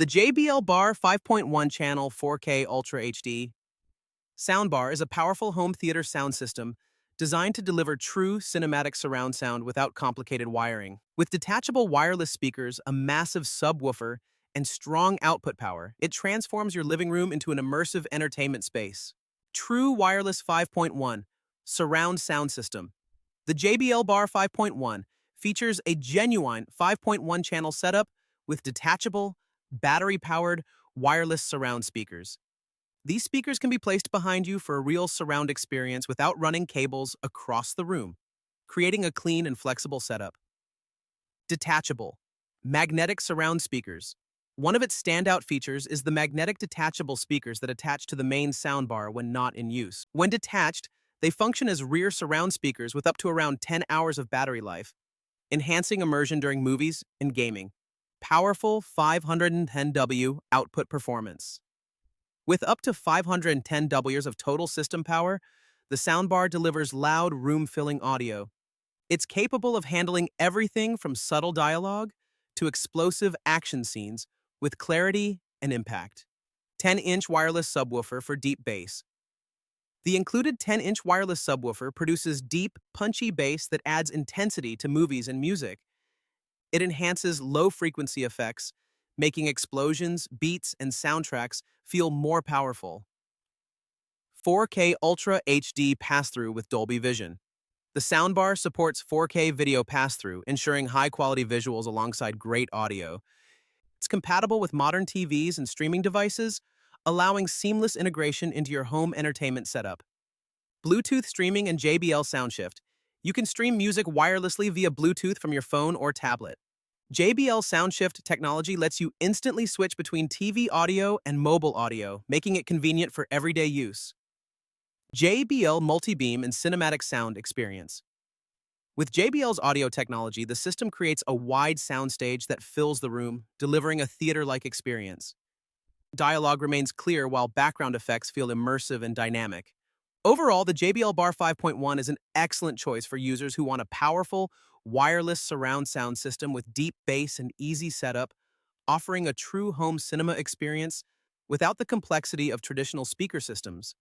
The JBL Bar 5.1 channel 4K Ultra HD Soundbar is a powerful home theater sound system designed to deliver true cinematic surround sound without complicated wiring. With detachable wireless speakers, a massive subwoofer, and strong output power, it transforms your living room into an immersive entertainment space. True Wireless 5.1 Surround Sound System. The JBL Bar 5.1 features a genuine 5.1 channel setup with detachable, battery-powered, wireless surround speakers. These speakers can be placed behind you for a real surround experience without running cables across the room, creating a clean and flexible setup. Detachable, magnetic surround speakers. One of its standout features is the magnetic detachable speakers that attach to the main soundbar when not in use. When detached, they function as rear surround speakers with up to around 10 hours of battery life, enhancing immersion during movies and gaming. Powerful 510W output performance. With up to 510 Ws of total system power, the soundbar delivers loud, room-filling audio. It's capable of handling everything from subtle dialogue to explosive action scenes with clarity and impact. 10-inch wireless subwoofer for deep bass. The included 10-inch wireless subwoofer produces deep, punchy bass that adds intensity to movies and music. It enhances low-frequency effects, making explosions, beats, and soundtracks feel more powerful. 4K Ultra HD pass-through with Dolby Vision. The soundbar supports 4K video pass-through, ensuring high-quality visuals alongside great audio. It's compatible with modern TVs and streaming devices, allowing seamless integration into your home entertainment setup. Bluetooth streaming and JBL SoundShift. You can stream music wirelessly via Bluetooth from your phone or tablet. JBL SoundShift technology lets you instantly switch between TV audio and mobile audio, making it convenient for everyday use. JBL Multi-Beam and Cinematic Sound Experience. With JBL's audio technology, the system creates a wide soundstage that fills the room, delivering a theater-like experience. Dialogue remains clear while background effects feel immersive and dynamic. Overall, the JBL Bar 5.1 is an excellent choice for users who want a powerful, wireless surround sound system with deep bass and easy setup, offering a true home cinema experience without the complexity of traditional speaker systems.